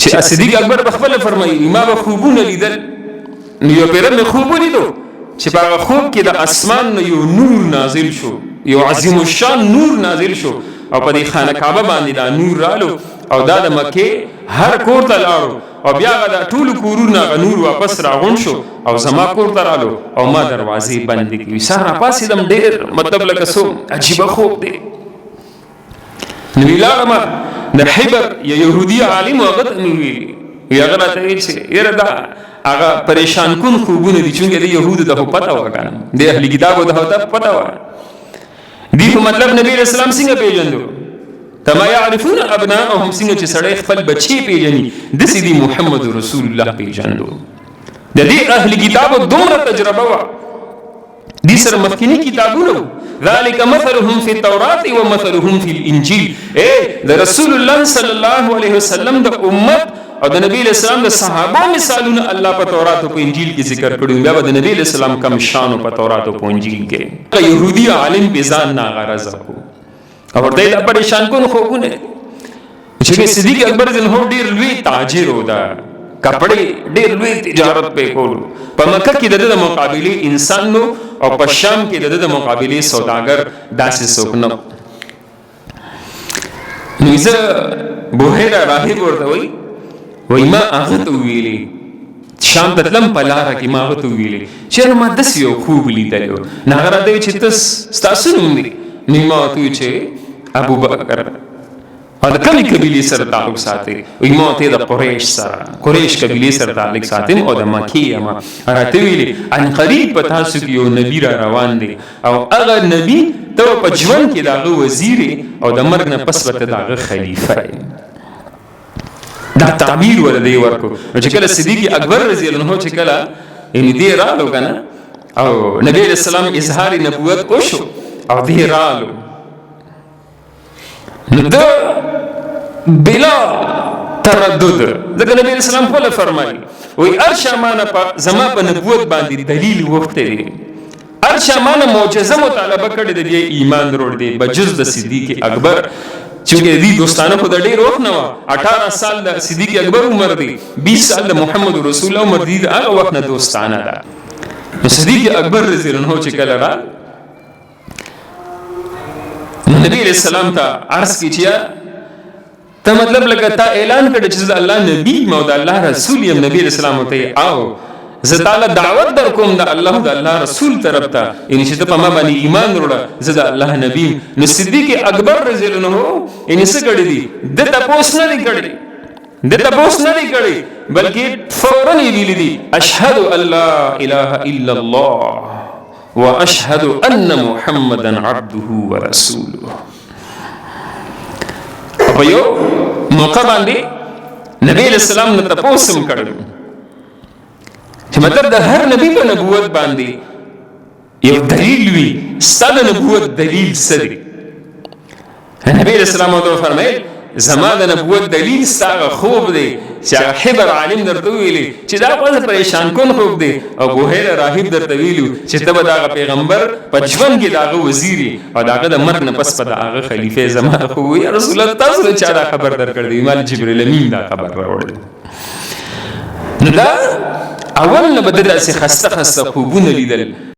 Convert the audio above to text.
چې صدیق اکبر بخبل فرمایي ما به خوبونه لیدل، نو یو پیر مې خوب ولیدو چې په هغه خوب کې د اسمان نه یو نور نازل شو، یو عظیم الشان نور نازل شو او په دې خانه کعبه باندې دا نور رالو او دا د مکې هر کور ته لاړو او بیا دا ټول کورونه نور واپس راغون شو او زما کور ته رالو او ما دروازې بندې کړې. سهار پاسېدم ډېر مطلب لکه څو عجیبه خوب دی. نو لاړم د حبر یا یهودي عالم هغه ته مې ویلي، هغه راته ویل چې یاره دا هغه پریشان کن خوبونه دي، چونکې د یهودو ته خو پته وه که نه، د اهل کتابو ته پته وه. دې په مطلب نبي علیه السلام څنګه پېژندو؟ کما یعرفون ابناءهم، څنګه چې سړی خپل بچی پیژني داسې دې محمد رسول الله پیژندو. د دې اهل کتابو دومره تجربه وه، دې سره مخکینی کتابونه ذلك مثلهم في التوراة ومثلهم في الانجيل. د رسول الله صلی الله علیه وسلم د امت او د نبی علیہ السلام د صحابه مثالونه الله په تورات او په انجیل کې ذکر کړي. بیا د نبی علیہ السلام کم شان په تورات او په انجیل کې يهودي عالم بيزان ناغرض کو او ورته دا پریشان کو خوونه چې صدیق اکبر جن هو ډیر لوی تاجر و دا کپڑے ډیر لوی تجارت په کولو. په مکه کې د مقابله انسان نو او په شام کې د مقابله سوداګر داسې څوک نه. نو زه بوهره راهب ورته وای ما هغه ته ویلي شام ته تلم په لاره کې ما هغه ته ویلي چې ما داسې یو خوب لیدلی و. نو هغه راته وایي چې ستاسو نوم دی؟ نو ما ورته وایي چې ابوبکر. او د کومې قبیلې سره تعلق ساتي؟ وایي ما ورته د قریش سره، قریش قبیلې سره تعلق ساتم او د مکې یم. راته ویلي ان قریب په تاسو کې یو نبي را روان دی او هغه نبي ته په ژوند کې د هغه وزیر او د مرګ نه پس به ته د هغه خلیفه یې. دا تعبیر ولدی ورکو. نو چې کله صدیق اکبر رضی الله عنه چې کله ان دې رالو کنه او نبی علیہ السلام اظهار نبوت وشو او دې رالو، نو دا بلا تردد ځکه نبی علیہ السلام خپل فرمایي وای ارشا مانه زما په نبوت باندې دلیل وخت دی، ارشا مانه معجزه مطالبه کړې د دې ایمان وروړ دی بجز د صدیق اکبر. چونکه دې دوستانه خو د ډېر وخت نه وه، 18 سال د صدیق اکبر عمر دی، 20 سال د محمد رسول الله عمر دی، د هغه وخت نه دوستانه ده. نو صدیق اکبر رضی الله عنه چې کله را نبی علیہ السلام ته عرض کړي چې ته مطلب لکه تا اعلان کړی چې د الله نبی او د الله رسول یم. نبی علیہ السلام ته آو زه تعالی دعوت در کوم د الله او د الله رسول طرف ته، یعنی چې ته په ما باندې ایمان وروړه، زه د الله نبی. نو صدیق اکبر رضی الله عنه یعنی څه کړی دي؟ د تپوس نه دی کړی، د تپوس نه دی کړی، بلکې فورا یې ویلي دي اشهد ان لا اله الا الله واشهد ان محمدا عبده ورسوله. په یو موقع باندې نبی علیہ السلام نه تپوس هم کړی چې مطلب د هر نبی په نبوت باندې یو دلیل وي، ستا د نبوت دلیل څه دی؟ نبی علیہ السلام ورته فرمایل زما د نبوت دلیل ستا هغه خوب دی چې هغه حبر عالم درته ویلي چې دا خو پریشان کن خوب دی، او بوهیره راهب درته ویلي چې ته به د هغه پیغمبر په ژوند کې د هغه وزیر او د هغه د مرګ نه پس به د هغه خلیفه زما خو یا رسول الله تاسو له چا دا خبر درکړی دی؟ مال جبرئیل امین دا خبر راوړی. نو دا اول نه به داسې خسته خوبونه لیدل